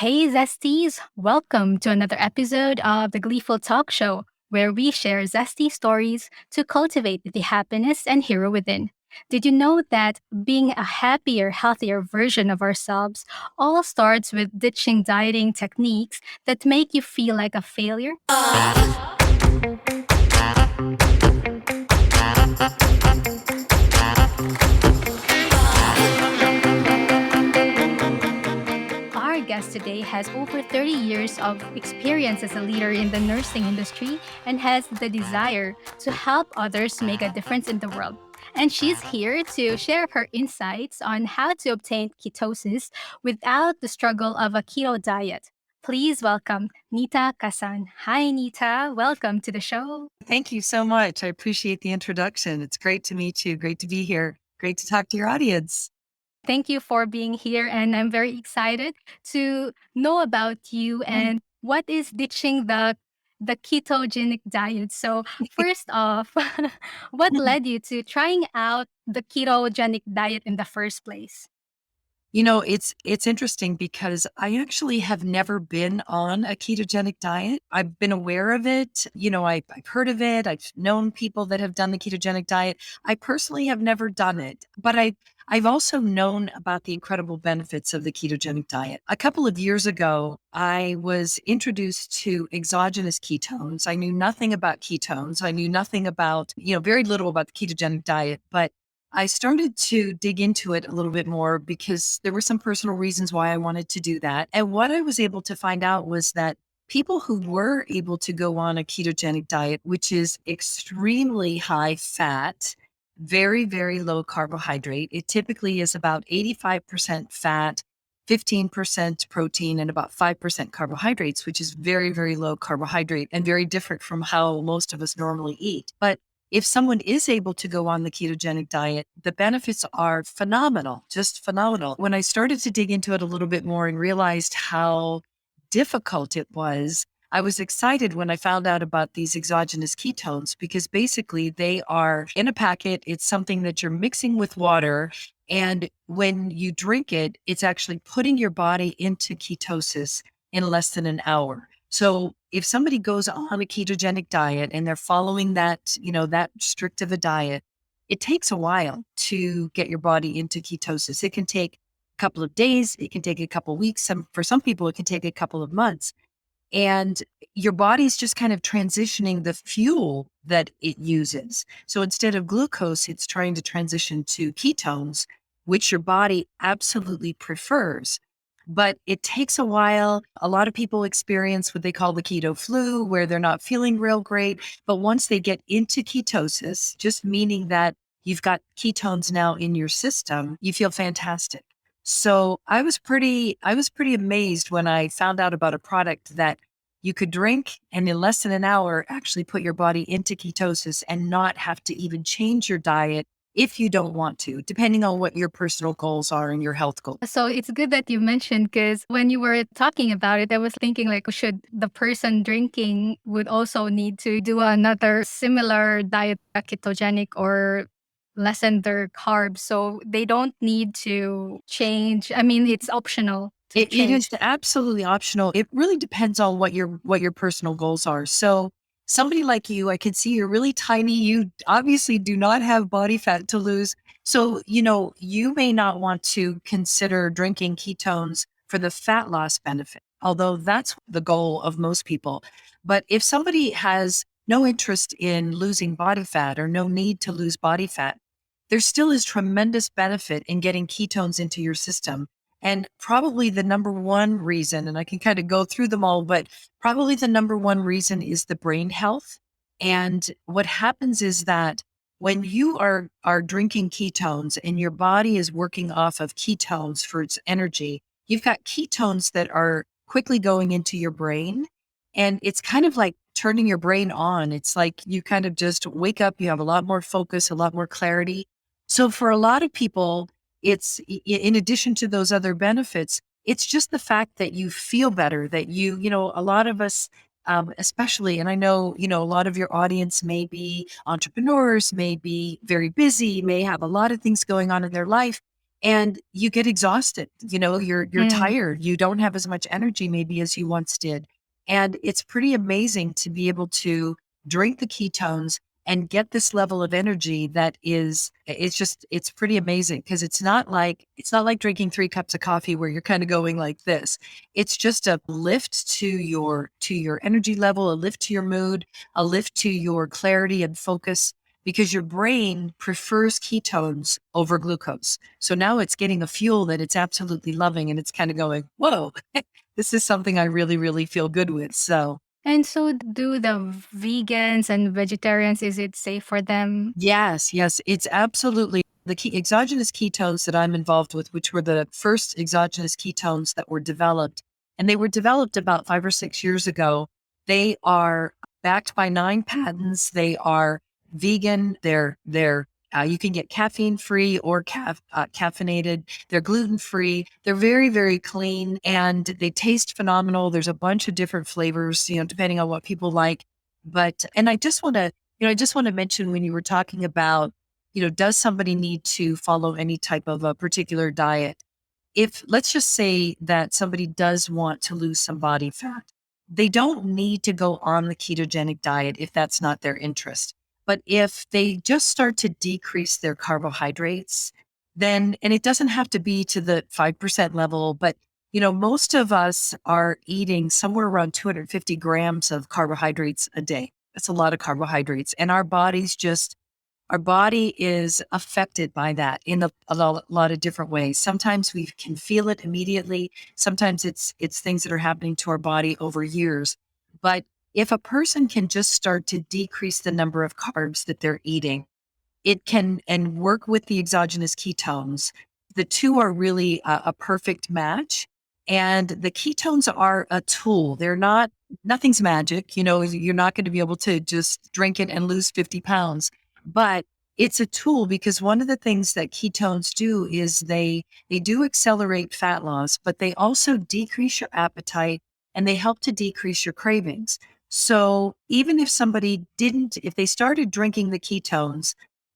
Hey, Zesties! Welcome to another episode of the Gleeful Talkshow, where we share zesty stories to cultivate the happiness and hero within. Did you know that being a happier, healthier version of ourselves all starts with ditching dieting techniques that make you feel like a failure? Our guest today has over 30 years of experience as a leader in the nursing industry and has the desire to help others make a difference in the world. And she's here to share her insights on how to obtain ketosis without the struggle of a keto diet. Please welcome Nita Kasan. Hi, Nita. Welcome to the show. Thank you so much. I appreciate the introduction. It's great to meet you. Great to be here. Great to talk to your audience. Thank you for being here, and I'm very excited to know about you and what is ditching the ketogenic diet. So, first off, what led you to trying out the ketogenic diet in the first place? It's interesting because I actually have never been on a ketogenic diet. I've been aware of it. I've heard of it. I've known people that have done the ketogenic diet. I personally have never done it, but I've also known about the incredible benefits of the ketogenic diet. A couple of years ago, I was introduced to exogenous ketones. I knew nothing about ketones. I knew nothing about, very little about the ketogenic diet, but I started to dig into it a little bit more because there were some personal reasons why I wanted to do that. And what I was able to find out was that people who were able to go on a ketogenic diet, which is extremely high fat, very, very low carbohydrate, it typically is about 85% fat, 15% protein, and about 5% carbohydrates, which is very, very low carbohydrate and very different from how most of us normally eat. But if someone is able to go on the ketogenic diet, the benefits are phenomenal, just phenomenal. When I started to dig into it a little bit more and realized how difficult it was, I was excited when I found out about these exogenous ketones because basically they are in a packet. It's something that you're mixing with water. And when you drink it, it's actually putting your body into ketosis in less than an hour. So if somebody goes on a ketogenic diet and they're following that strict of a diet, it takes a while to get your body into ketosis. It can take a couple of days. It can take a couple of weeks. For some people, it can take a couple of months. And your body's just kind of transitioning the fuel that it uses. So instead of glucose, it's trying to transition to ketones, which your body absolutely prefers. But it takes a while. A lot of people experience what they call the keto flu, where they're not feeling real great. But once they get into ketosis, just meaning that you've got ketones now in your system, you feel fantastic. So I was pretty amazed when I found out about a product that you could drink and in less than an hour actually put your body into ketosis and not have to even change your diet if you don't want to, depending on what your personal goals are and your health goals. So it's good that you mentioned because when you were talking about it, I was thinking like, should the person drinking would also need to do another similar diet, ketogenic or lessen their carbs, so they don't need to change. I mean, it's optional to It is change. absolutely optional. It really depends on what your personal goals are. So somebody like you, I can see you're really tiny. You obviously do not have body fat to lose. So, you may not want to consider drinking ketones for the fat loss benefit, although that's the goal of most people. But if somebody has no interest in losing body fat or no need to lose body fat, there still is tremendous benefit in getting ketones into your system. And probably the number one reason, and I can kind of go through them all, but probably the number one reason is the brain health. And what happens is that when you are drinking ketones and your body is working off of ketones for its energy, you've got ketones that are quickly going into your brain. And it's kind of like turning your brain on. It's like you kind of just wake up, you have a lot more focus, a lot more clarity. So for a lot of people, it's in addition to those other benefits, it's just the fact that you feel better, that a lot of us, especially, and I know, a lot of your audience may be entrepreneurs, may be very busy, may have a lot of things going on in their life. and you get exhausted. You're Mm. tired. You don't have as much energy maybe as you once did. And it's pretty amazing to be able to drink the ketones and get this level of energy that is it's pretty amazing, because it's not like drinking 3 cups of coffee where you're kind of going like this. It's just a lift to your energy level, a lift to your mood, a lift to your clarity and focus, because your brain prefers ketones over glucose. So now it's getting a fuel that it's absolutely loving, and it's kind of going, whoa, this is something I really, really feel good with. So, And so, do the vegans and vegetarians, is it safe for them? yes, yes, it's absolutely the exogenous ketones that I'm involved with, which were the first exogenous ketones that were developed. And they were developed about 5 or 6 years ago. They are backed by 9 patents. They are vegan. They're you can get caffeine free or caffeinated. They're gluten free. They're very, very clean, and they taste phenomenal. There's a bunch of different flavors, depending on what people like. And I just want to mention, when you were talking about, does somebody need to follow any type of a particular diet? If, let's just say that somebody does want to lose some body fat, they don't need to go on the ketogenic diet if that's not their interest. But if they just start to decrease their carbohydrates, then, and it doesn't have to be to the 5% level, but most of us are eating somewhere around 250 grams of carbohydrates a day. That's a lot of carbohydrates. And our body is affected by that in a lot of different ways. Sometimes we can feel it immediately. Sometimes it's things that are happening to our body over years. But if a person can just start to decrease the number of carbs that they're eating, it can, and work with the exogenous ketones. The two are really a perfect match. And the ketones are a tool. They're not, nothing's magic. You're not going to be able to just drink it and lose 50 pounds, but it's a tool, because one of the things that ketones do is they do accelerate fat loss, but they also decrease your appetite, and they help to decrease your cravings. So even if somebody didn't, if they started drinking the ketones,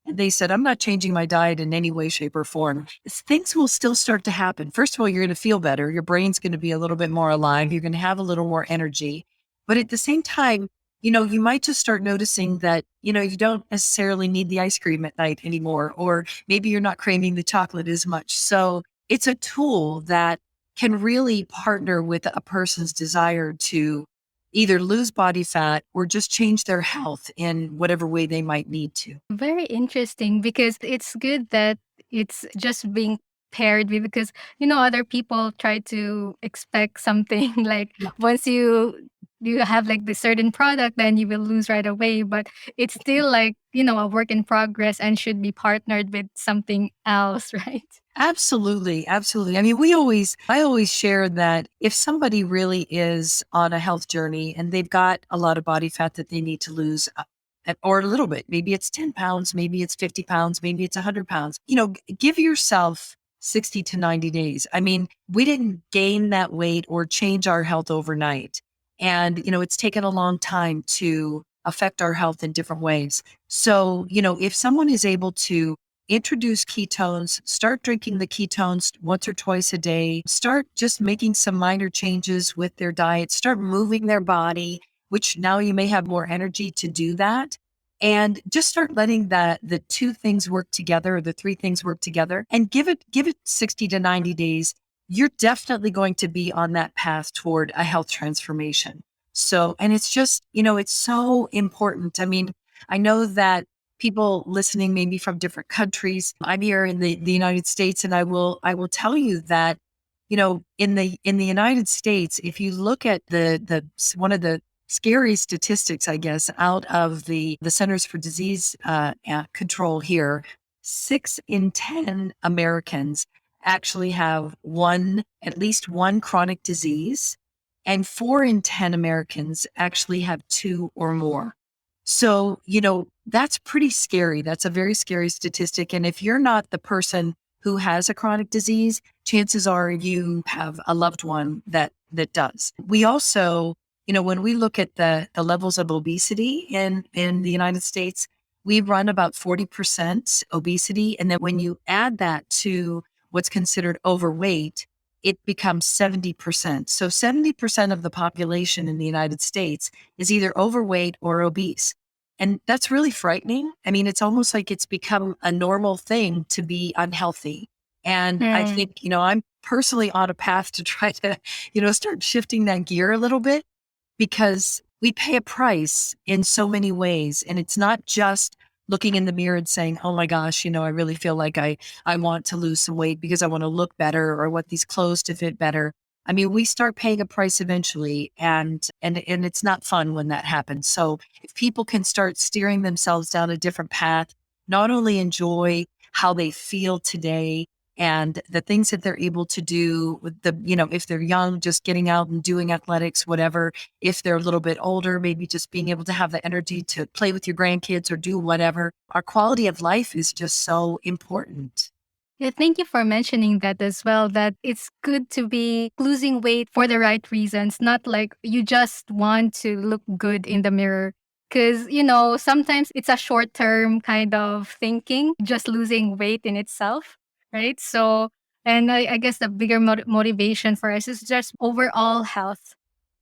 they said, I'm not changing my diet in any way, shape, or form, things will still start to happen. First of all, you're going to feel better. Your brain's going to be a little bit more alive. You're going to have a little more energy. But at the same time, you might just start noticing that, you don't necessarily need the ice cream at night anymore, or maybe you're not craving the chocolate as much. So it's a tool that can really partner with a person's desire to either lose body fat or just change their health in whatever way they might need to. Very interesting, because it's good that it's just being paired with, because other people try to expect something like, Yeah. once you have like the certain product, then you will lose right away, but it's still like, a work in progress and should be partnered with something else. Right? Absolutely, absolutely. I mean, I always share that if somebody really is on a health journey and they've got a lot of body fat that they need to lose, or a little bit, maybe it's 10 pounds, maybe it's 50 pounds, maybe it's 100 pounds, give yourself 60 to 90 days. I mean, we didn't gain that weight or change our health overnight. And, it's taken a long time to affect our health in different ways. So, if someone is able to introduce ketones, start drinking the ketones once or twice a day, start just making some minor changes with their diet, start moving their body, which now you may have more energy to do that. And just start letting the two things work together, or the three things work together, and give it 60 to 90 days. You're definitely going to be on that path toward a health transformation. So, and it's just, it's so important. I mean, I know that people listening maybe from different countries. I'm here in the United States, and I will tell you that, in the United States, if you look at the one of the scary statistics, I guess, out of the Centers for Disease Control here, 6 in 10 Americans actually have at least one chronic disease, and 4 in 10 Americans actually have two or more. So, that's pretty scary. That's a very scary statistic. And if you're not the person who has a chronic disease, chances are you have a loved one that does. We also, when we look at the levels of obesity in the United States, we run about 40% obesity. And then when you add that to what's considered overweight, it becomes 70%. So 70% of the population in the United States is either overweight or obese. And that's really frightening. I mean, it's almost like it's become a normal thing to be unhealthy. And I Mm. think, I'm personally on a path to try to, start shifting that gear a little bit, because we pay a price in so many ways. And it's not just looking in the mirror and saying, oh my gosh, I really feel like I want to lose some weight because I want to look better, or I want these clothes to fit better. I mean, we start paying a price eventually, and it's not fun when that happens. So if people can start steering themselves down a different path, not only enjoy how they feel today and the things that they're able to do with if they're young, just getting out and doing athletics, whatever. If they're a little bit older, maybe just being able to have the energy to play with your grandkids or do whatever. Our quality of life is just so important. Yeah, thank you for mentioning that as well, that it's good to be losing weight for the right reasons, not like you just want to look good in the mirror. Because, sometimes it's a short term kind of thinking, just losing weight in itself, right? So, and I guess the bigger motivation for us is just overall health.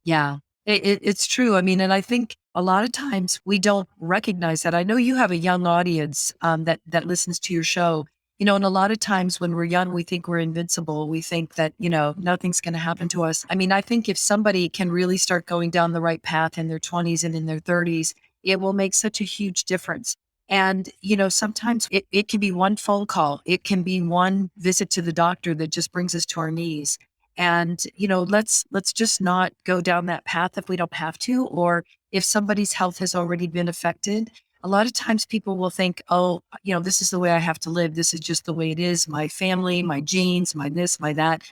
Yeah, it's true. I mean, and I think a lot of times we don't recognize that. I know you have a young audience that listens to your show, and a lot of times when we're young, we think we're invincible. We think that, nothing's going to happen to us. I mean, I think if somebody can really start going down the right path in their 20s and in their 30s, it will make such a huge difference. And, sometimes it can be one phone call, it can be one visit to the doctor that just brings us to our knees. And, let's just not go down that path if we don't have to, or if somebody's health has already been affected. A lot of times people will think, oh, this is the way I have to live. This is just the way it is. My family, my genes, my this, my that.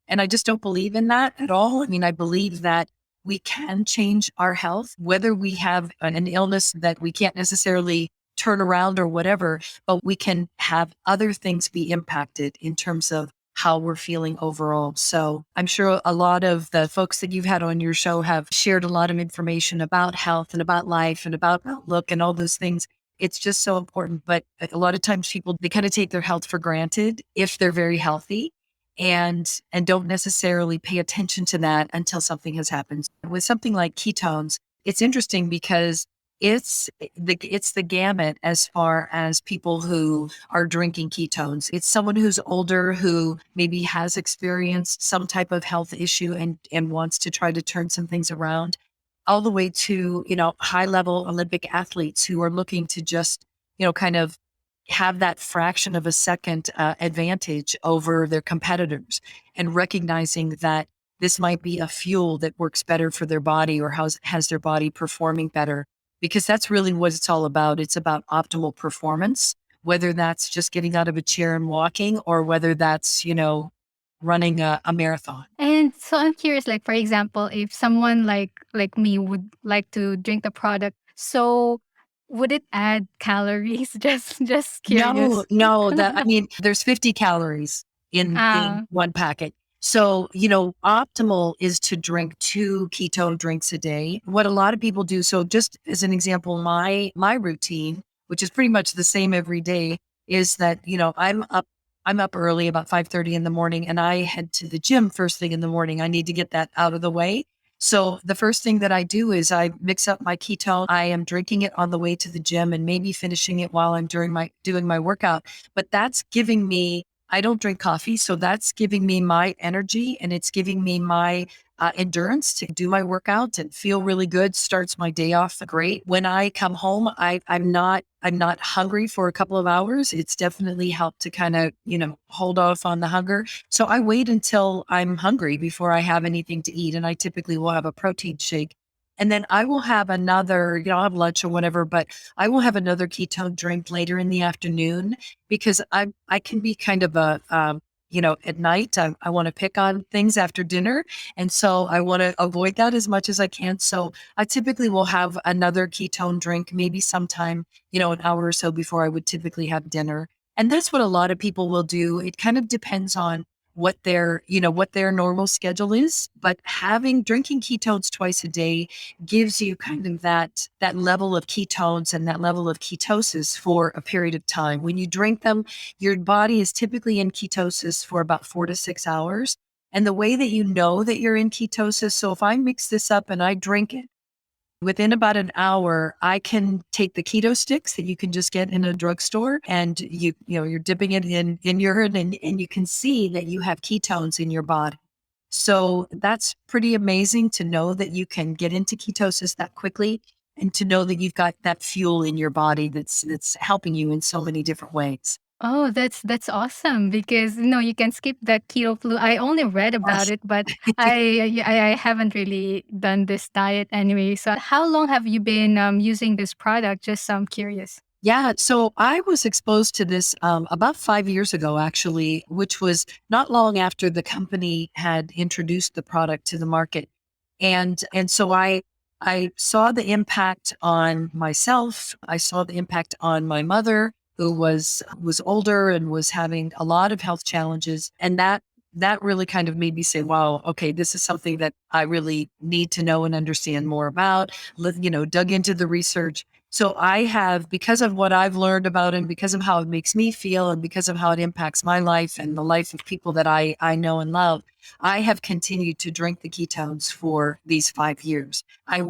And I just don't believe in that at all. I mean, I believe that we can change our health, whether we have an illness that we can't necessarily turn around or whatever, but we can have other things be impacted in terms of how we're feeling overall. So I'm sure a lot of the folks that you've had on your show have shared a lot of information about health and about life and about outlook and all those things. It's just so important. But a lot of times people, they kind of take their health for granted if they're very healthy, and don't necessarily pay attention to that until something has happened. With something like ketones, it's interesting because it's the gamut as far as people who are drinking ketones. It's someone who's older who maybe has experienced some type of health issue and wants to try to turn some things around, all the way to, high level Olympic athletes who are looking to just, kind of have that fraction of a second advantage over their competitors, and recognizing that this might be a fuel that works better for their body, or has their body performing better, because that's really what it's all about. It's about optimal performance, whether that's just getting out of a chair and walking, or whether that's, running a marathon. And so I'm curious, like for example, if someone like me would like to drink the product, so would it add calories? Just No, curious. no, I mean, there's 50 calories in Ah, one packet. So, optimal is to drink 2 ketone drinks a day. What a lot of people do, so just as an example, my routine, which is pretty much the same every day, is that, I'm up early about 5:30 in the morning, and I head to the gym first thing in the morning. I need to get that out of the way. So the first thing that I do is I mix up my ketone. I am drinking it on the way to the gym and maybe finishing it while I'm doing my workout. But that's giving me, I don't drink coffee, so that's giving me my energy, and it's giving me my endurance to do my workout and feel really good. Starts my day off great. When I come home, I'm not hungry for a couple of hours. It's definitely helped to kind of, hold off on the hunger. So I wait until I'm hungry before I have anything to eat. And I typically will have a protein shake. And then I will have another, I'll have lunch or whatever, but I will have another ketone drink later in the afternoon, because I can be kind of at night, I want to pick on things after dinner. And so I want to avoid that as much as I can. So I typically will have another ketone drink, maybe sometime, an hour or so before I would typically have dinner. And that's what a lot of people will do. It kind of depends on what their normal schedule is. But drinking ketones twice a day gives you kind of that level of ketones and that level of ketosis for a period of time. When you drink them, your body is typically in ketosis for about 4 to 6 hours. And the way that you know that you're in ketosis, so if I mix this up and I drink it, within about an hour, I can take the keto sticks that you can just get in a drugstore, and you're dipping it in urine, and you can see that you have ketones in your body. So that's pretty amazing to know that you can get into ketosis that quickly, and to know that you've got that fuel in your body that's helping you in so many different ways. Oh, that's awesome because you can skip that keto flu. I only read about Yes. it, but I haven't really done this diet anyway. So, how long have you been using this product? Just curious. Yeah, so I was exposed to this about 5 years ago, actually, which was not long after the company had introduced the product to the market, and so I saw the impact on myself. I saw the impact on my mother, who was older and was having a lot of health challenges, and that really kind of made me say, "Wow, okay, this is something that I really need to know and understand more about." Dug into the research, so I have, because of what I've learned about it, and because of how it makes me feel, and because of how it impacts my life and the life of people that I know and love, I have continued to drink the ketones for these 5 years. I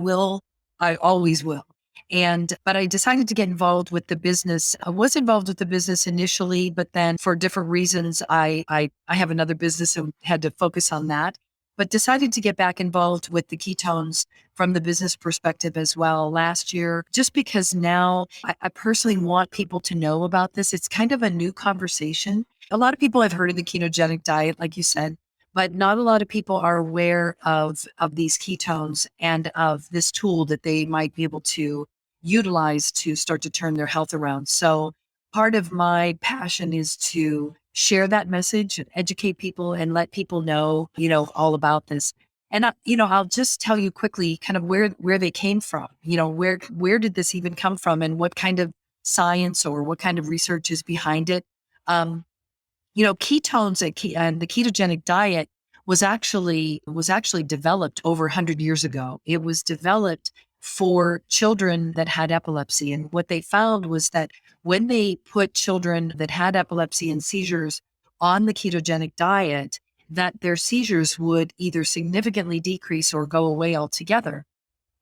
always will. But I decided to get involved with the business. I was involved with the business initially, but then for different reasons, I have another business and had to focus on that. But decided to get back involved with the ketones from the business perspective as well last year, just because now I personally want people to know about this. It's kind of a new conversation. A lot of people have heard of the ketogenic diet, like you said, but not a lot of people are aware of these ketones and of this tool that they might be able to utilize to start to turn their health around. So part of my passion is to share that message and educate people and let people know, all about this. And I'll just tell you quickly kind of where they came from. Where did this even come from, and what kind of science or what kind of research is behind it? Um, Ketones and the ketogenic diet was actually developed over 100 years ago. It was developed for children that had epilepsy, and what they found was that when they put children that had epilepsy and seizures on the ketogenic diet, that their seizures would either significantly decrease or go away altogether.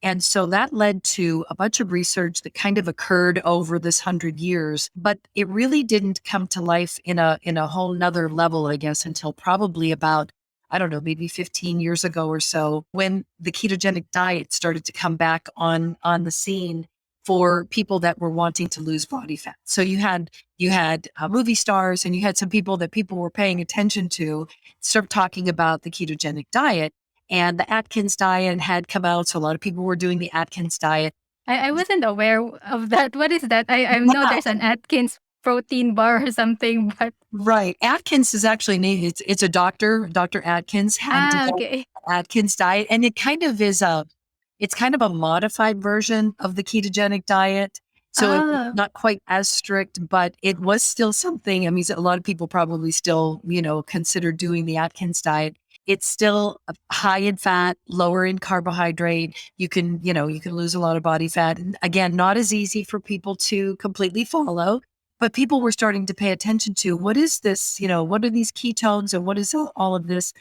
And so that led to a bunch of research that kind of occurred over this 100 years, but it really didn't come to life in a whole nother level, I guess, until probably about, I don't know, maybe 15 years ago or so, when the ketogenic diet started to come back on the scene for people that were wanting to lose body fat. So you had movie stars, and you had some people that people were paying attention to start talking about the ketogenic diet, and the Atkins diet had come out. So a lot of people were doing the Atkins diet. I wasn't aware of that. What is that? I know Yeah, there's an Atkins protein bar or something, but right. Atkins is actually named, it's a doctor. Dr. Atkins had developed okay. the Atkins diet, and it's kind of a modified version of the ketogenic diet. So it's Oh, not quite as strict, but it was still something. I mean, a lot of people probably still, consider doing the Atkins diet. It's still high in fat, lower in carbohydrate. You can lose a lot of body fat. And again, not as easy for people to completely follow, but people were starting to pay attention to, what is this? What are these ketones, and what is all of this?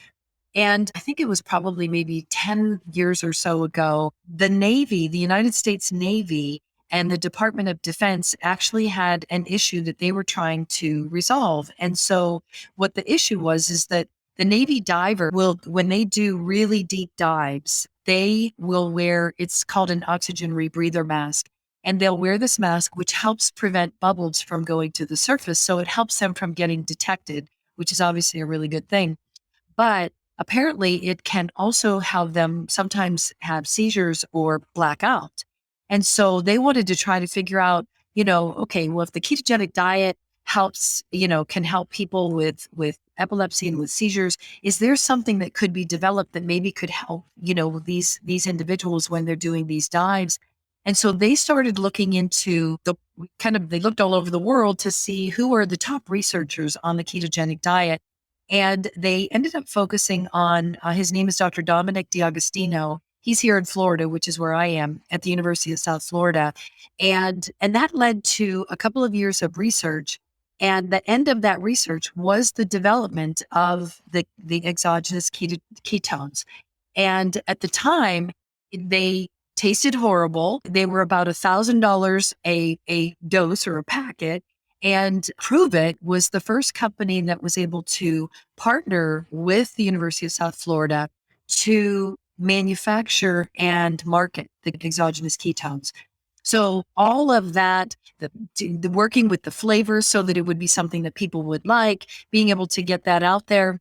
And I think it was probably maybe 10 years or so ago, the Navy, the United States Navy, and the Department of Defense actually had an issue that they were trying to resolve. And so what the issue was is that the Navy diver will, when they do really deep dives, they will wear, it's called an oxygen rebreather mask. And they'll wear this mask, which helps prevent bubbles from going to the surface. So it helps them from getting detected, which is obviously a really good thing. But apparently, it can also have them sometimes have seizures or black out. And so they wanted to try to figure out, okay, well, if the ketogenic diet helps, can help people with epilepsy and with seizures, is there something that could be developed that maybe could help, these individuals when they're doing these dives? And so they started looking into they looked all over the world to see who are the top researchers on the ketogenic diet. And they ended up focusing on his name is Dr. Dominic D'Agostino. He's here in Florida, which is where I am at the University of South Florida. And that led to a couple of years of research. And the end of that research was the development of the exogenous ketones. And at the time, they tasted horrible. They were about $1,000 a dose or a packet. And Pruvit was the first company that was able to partner with the University of South Florida to manufacture and market the exogenous ketones. So all of that, the working with the flavors so that it would be something that people would like, being able to get that out there.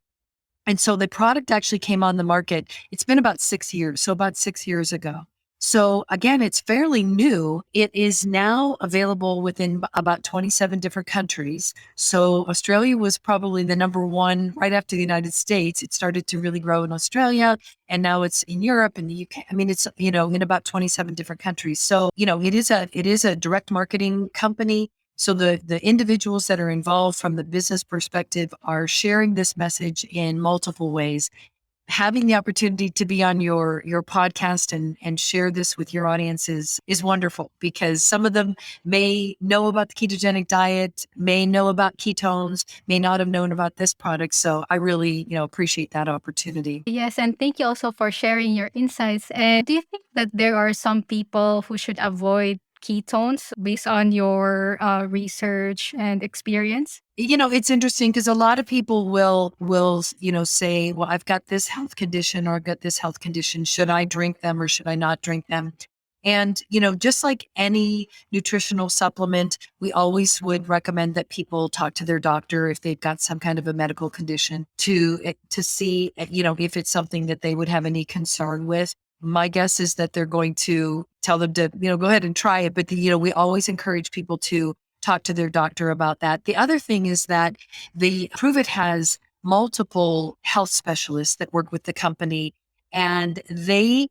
And so the product actually came on the market. It's been about 6 years. So about 6 years ago. So again, it's fairly new. It is now available within about 27 different countries. So Australia was probably the number one right after the United States. It started to really grow in Australia, and now it's in Europe and the UK. I mean, it's, in about 27 different countries. So, it is a direct marketing company. So the individuals that are involved from the business perspective are sharing this message in multiple ways. Having the opportunity to be on your podcast and share this with your audience is wonderful, because some of them may know about the ketogenic diet, may know about ketones, may not have known about this product. So I really, appreciate that opportunity. Yes, and thank you also for sharing your insights. And do you think that there are some people who should avoid ketones based on your research and experience? It's interesting because a lot of people will say, well, I've got this health condition or I've got this health condition. Should I drink them or should I not drink them? And, just like any nutritional supplement, we always would recommend that people talk to their doctor if they've got some kind of a medical condition to see, if it's something that they would have any concern with. My guess is that they're going to tell them to, go ahead and try it. But, we always encourage people to talk to their doctor about that. The other thing is that the Pruvit has multiple health specialists that work with the company, and they're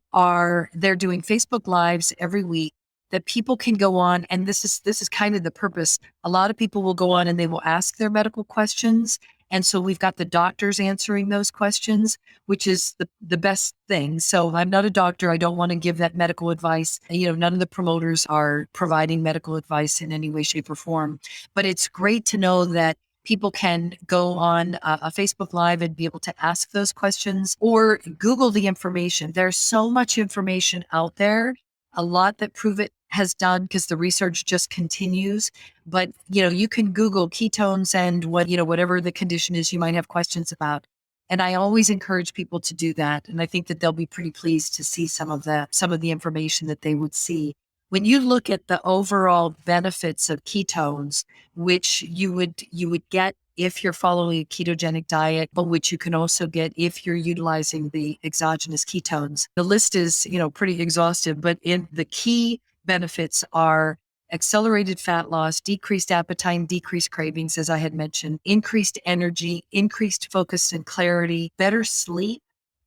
doing Facebook Lives every week that people can go on. And this is kind of the purpose. A lot of people will go on and they will ask their medical questions. And so we've got the doctors answering those questions, which is the best thing. So I'm not a doctor. I don't want to give that medical advice. None of the promoters are providing medical advice in any way, shape, or form. But it's great to know that people can go on a Facebook Live and be able to ask those questions or Google the information. There's so much information out there, a lot that Pruvit has done because the research just continues. But, you can Google ketones and whatever the condition is you might have questions about. And I always encourage people to do that. And I think that they'll be pretty pleased to see some of the information that they would see. When you look at the overall benefits of ketones, which you would get if you're following a ketogenic diet, but which you can also get if you're utilizing the exogenous ketones. The list is, pretty exhaustive, but in the key benefits are accelerated fat loss, decreased appetite, decreased cravings, as I had mentioned, increased energy, increased focus and clarity, better sleep,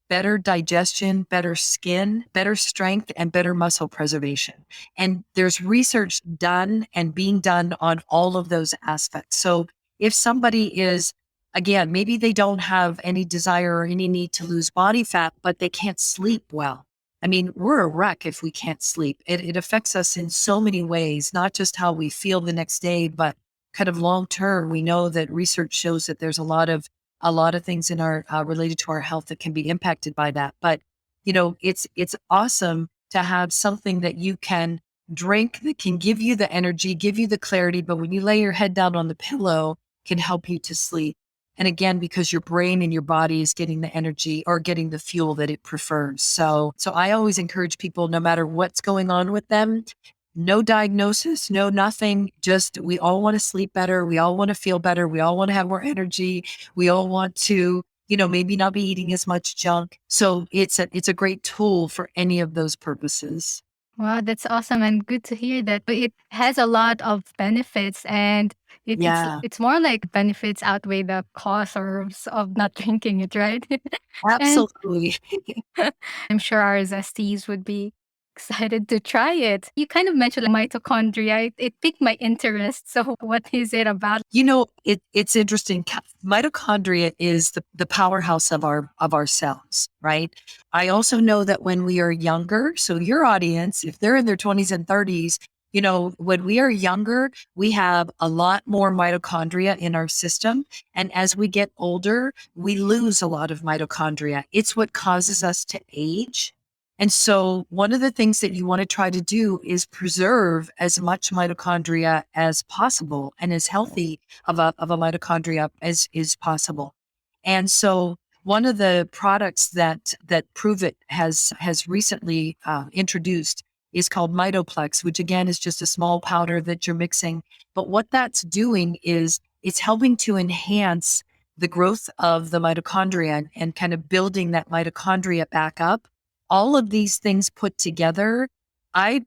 better digestion, better skin, better strength, and better muscle preservation. And there's research done and being done on all of those aspects. So if somebody is, again, maybe they don't have any desire or any need to lose body fat, but they can't sleep well. I mean, we're a wreck if we can't sleep. It affects us in so many ways, not just how we feel the next day, but kind of long term. We know that research shows that there's a lot of things in our related to our health that can be impacted by that. But it's awesome to have something that you can drink that can give you the energy, give you the clarity, but when you lay your head down on the pillow, can help you to sleep. And again, because your brain and your body is getting the energy or getting the fuel that it prefers. So I always encourage people, no matter what's going on with them, no diagnosis, no nothing. Just we all want to sleep better. We all want to feel better. We all want to have more energy. We all want to, maybe not be eating as much junk. So it's a great tool for any of those purposes. Wow, that's awesome and good to hear that. But it has a lot of benefits, and Yeah, it's more like benefits outweigh the costs of not drinking it, right? And absolutely. I'm sure our zesties would be. excited to try it. You kind of mentioned like mitochondria. It piqued my interest. So what is it about? It's interesting. Mitochondria is the powerhouse of our cells, right? I also know that when we are younger, so your audience, if they're in their 20s and 30s, when we are younger, we have a lot more mitochondria in our system. And as we get older, we lose a lot of mitochondria. It's what causes us to age. And so one of the things that you want to try to do is preserve as much mitochondria as possible and as healthy of a mitochondria as is possible. And so one of the products that Pruvit has recently introduced is called Mitoplex, which again is just a small powder that you're mixing. But what that's doing is it's helping to enhance the growth of the mitochondria and kind of building that mitochondria back up. All of these things put together,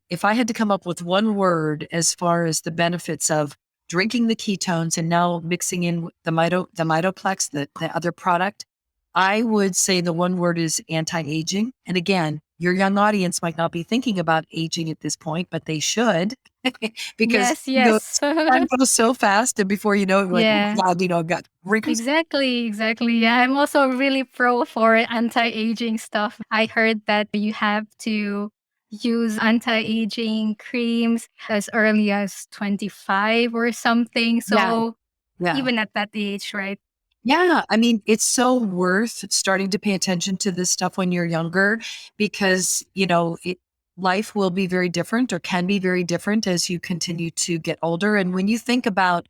if I had to come up with one word as far as the benefits of drinking the ketones and now mixing in the Mitoplex, the other product, I would say the one word is anti-aging. And again, your young audience might not be thinking about aging at this point, but they should because Yes, yes. time goes so fast, and before you know it, like, oh my Yeah. God, I've got wrinkles. Exactly. Yeah, I'm also really pro for anti-aging stuff. I heard that you have to use anti-aging creams as early as 25 or something. Yeah, So yeah. even at that age, right? Yeah, I mean, it's so worth starting to pay attention to this stuff when you're younger because, life will be very different or can be very different as you continue to get older. And when you think about,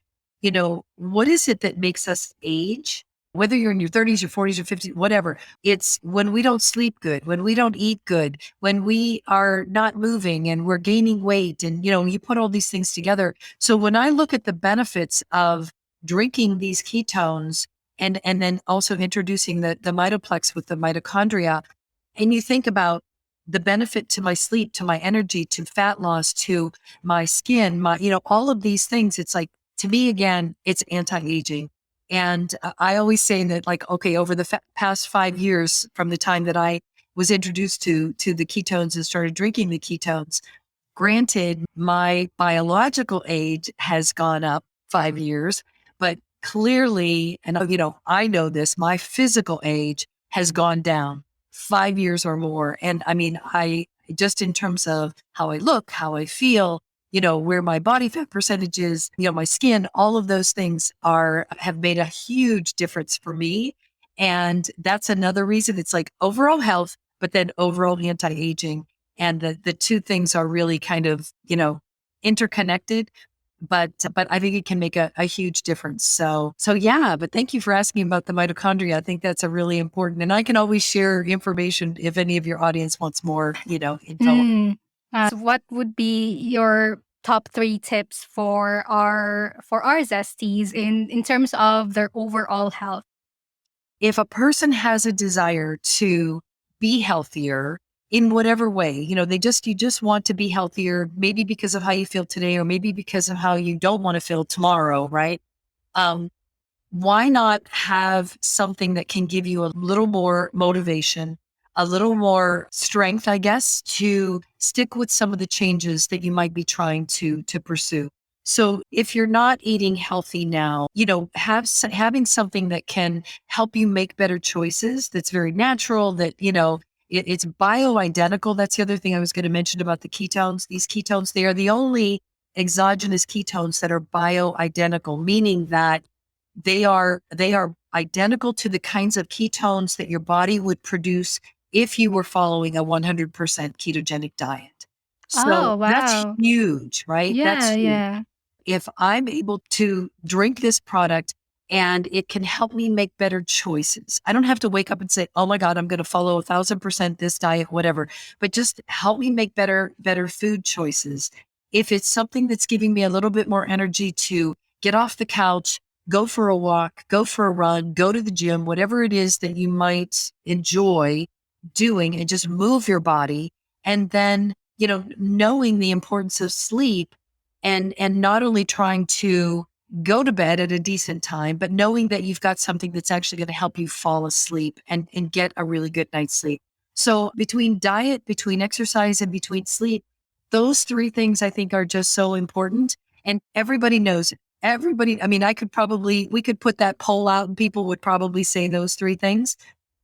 what is it that makes us age? Whether you're in your 30s, your 40s, or 50s, whatever, it's when we don't sleep good, when we don't eat good, when we are not moving and we're gaining weight, and, you put all these things together. So when I look at the benefits of drinking these ketones, and then also introducing the mitoplex with the mitochondria. And you think about the benefit to my sleep, to my energy, to fat loss, to my skin, all of these things. It's like, to me, again, it's anti-aging. And I always say that, like, okay, over the past 5 years from the time that I was introduced to the ketones and started drinking the ketones, granted, my biological age has gone up 5 years, but clearly, and I know this, my physical age has gone down 5 years or more. And I mean, I just in terms of how I look, how I feel, where my body fat percentage is, my skin, all of those things have made a huge difference for me. And that's another reason it's like overall health, but then overall anti-aging. And the two things are really kind of, interconnected, but I think it can make a huge difference. So yeah, but thank you for asking about the mitochondria. I think that's a really important, and I can always share information if any of your audience wants more, info. Mm. So what would be your top 3 tips for our zesties in terms of their overall health? If a person has a desire to be healthier in whatever way, you just want to be healthier, maybe because of how you feel today, or maybe because of how you don't want to feel tomorrow, right? Um, why not have something that can give you a little more motivation, a little more strength, I guess, to stick with some of the changes that you might be trying to pursue? So if you're not eating healthy now, having something that can help you make better choices, that's very natural, that, it's bioidentical. That's the other thing I was going to mention about the ketones. These ketones, they are the only exogenous ketones that are bioidentical, meaning that they are identical to the kinds of ketones that your body would produce if you were following a 100% ketogenic diet. So Oh, that's wow. huge, right? Yeah, That's huge. yeah. If I'm able to drink this product and it can help me make better choices, I don't have to wake up and say, oh my God, I'm going to follow 1,000% this diet, whatever, but just help me make better food choices. If it's something that's giving me a little bit more energy to get off the couch, go for a walk, go for a run, go to the gym, whatever it is that you might enjoy doing, and just move your body. And then, knowing the importance of sleep, and not only trying to go to bed at a decent time, but knowing that you've got something that's actually going to help you fall asleep and get a really good night's sleep. So between diet, between exercise, and between sleep, those three things I think are just so important. And everybody knows it. Everybody, I mean, we could put that poll out and people would probably say those three things,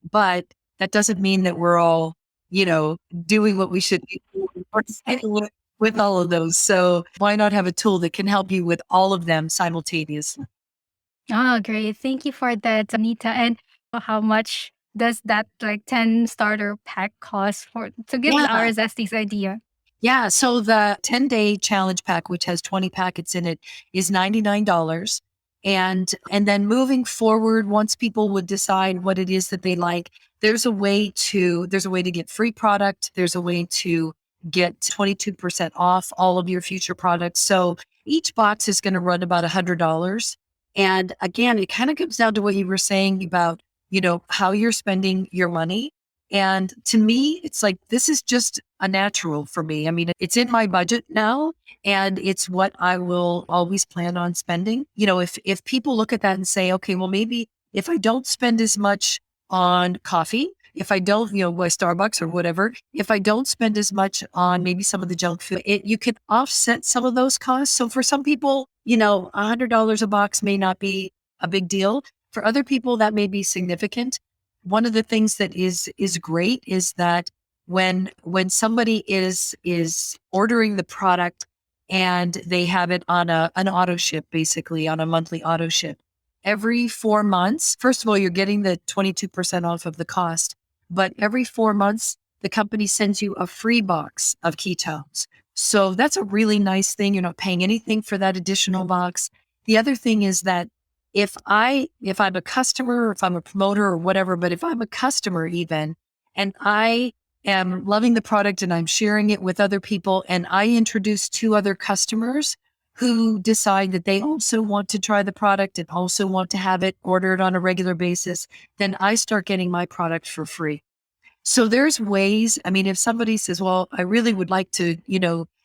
but that doesn't mean that we're all, you know, doing what we should be doing or with all of those. So why not have a tool that can help you with all of them simultaneously? Oh, great. Thank you for that, Anita. And how much does that like 10 starter pack cost for to give Yeah. our Zesties idea? Yeah. So the 10-day challenge pack, which has 20 packets in it, is $99. And then moving forward, once people would decide what it is that they like, there's a way to get free product. There's a way to get 22% off all of your future products. So each box is going to run about $100. And again, it kind of comes down to what you were saying about, how you're spending your money. And to me, it's like, this is just a natural for me. I mean, it's in my budget now and it's what I will always plan on spending. If people look at that and say, okay, well, maybe if I don't spend as much on coffee, if I don't, buy Starbucks or whatever, if I don't spend as much on maybe some of the junk food, you can offset some of those costs. So for some people, $100 a box may not be a big deal. For other people, that may be significant. One of the things that is great is that when somebody is ordering the product and they have it on an auto ship, basically on a monthly auto ship, every 4 months, first of all, you're getting the 22% off of the cost, but every 4 months, the company sends you a free box of ketones. So that's a really nice thing. You're not paying anything for that additional box. The other thing is that if I'm a customer, or if I'm a promoter or whatever, but if I'm a customer even, and I am loving the product and I'm sharing it with other people, and I introduce two other customers who decide that they also want to try the product and also want to have it ordered on a regular basis, then I start getting my product for free. So there's ways. I mean, if somebody says, well, I really would like to,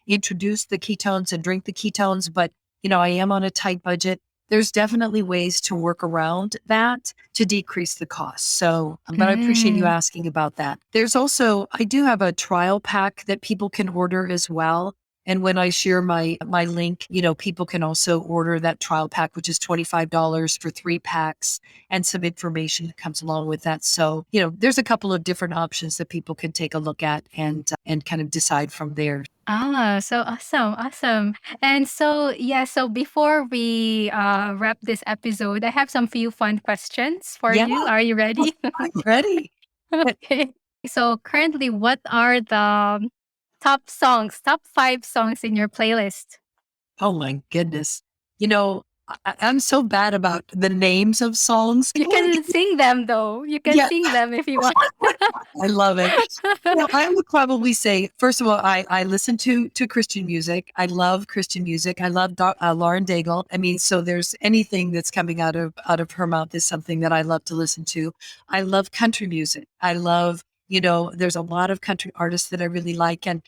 introduce the ketones and drink the ketones, but, I am on a tight budget, there's definitely ways to work around that to decrease the cost. So, but I appreciate you Mm. asking about that. There's also, I do have a trial pack that people can order as well. And when I share my link, people can also order that trial pack, which is $25 for 3 packs and some information that comes along with that. So, there's a couple of different options that people can take a look at and kind of decide from there. Ah, so awesome, awesome. And so, yeah, so before we wrap this episode, I have some few fun questions for Yeah, you. Are you ready? I'm ready. Okay. So currently, what are the top 5 songs in your playlist? Oh my goodness. I'm so bad about the names of songs. You can sing them though. You can Yeah, sing them if you want. I love it. I would probably say, first of all, I listen to Christian music. I love Christian music. I love Lauren Daigle. I mean, so there's anything that's coming out of her mouth is something that I love to listen to. I love country music. I love, there's a lot of country artists that I really like, and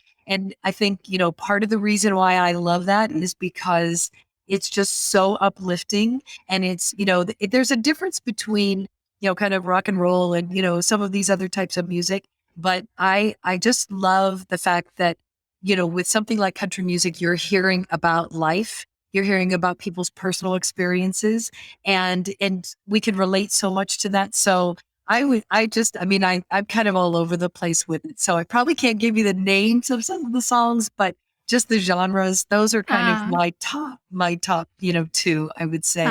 I think part of the reason why I love that is because it's just so uplifting, and it's there's a difference between kind of rock and roll and, some of these other types of music. But I just love the fact that, with something like country music, you're hearing about life, you're hearing about people's personal experiences, and we can relate so much to that. So I'm kind of all over the place with it. So I probably can't give you the names of some of the songs, but just the genres, those are kind of Ah, my top, two, I would say.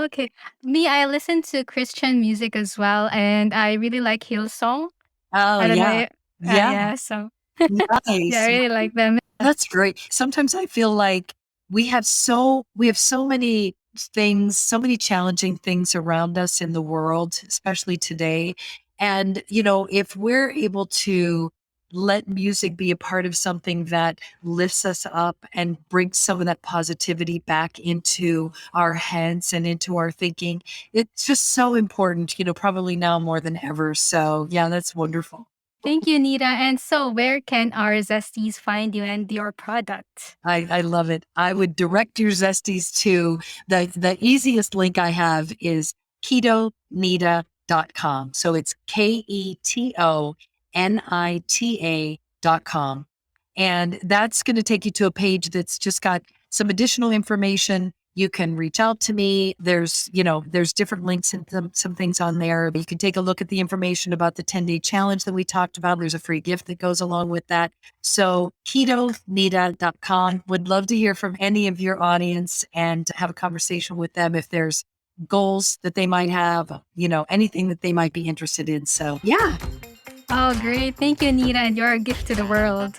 okay. Me, I listen to Christian music as well, and I really like Hillsong. Oh I don't know. yeah. Yeah. Yeah, so yeah, I Nice. really like them. That's great. Sometimes I feel like we have so many things, so many challenging things around us in the world, especially today. And if we're able to let music be a part of something that lifts us up and brings some of that positivity back into our heads and into our thinking, it's just so important, probably now more than ever. So yeah, that's wonderful. Thank you, Nita. And so, where can our Zesties find you and your product? I love it. I would direct your zesties to the easiest link I have is ketonita.com. So it's KETONITA.com. nita.com. And that's going to take you to a page that's just got some additional information. You can reach out to me. There's different links and some things on there. You can take a look at the information about the 10-day challenge that we talked about. There's a free gift that goes along with that. So ketonita.com. Would love to hear from any of your audience and have a conversation with them if there's goals that they might have, anything that they might be interested in. So yeah. Oh, great. Thank you, Nita. And you're a gift to the world.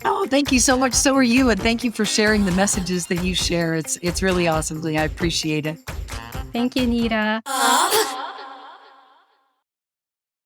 Oh, thank you so much. So are you. And thank you for sharing the messages that you share. It's really awesome. I appreciate it. Thank you, Nita.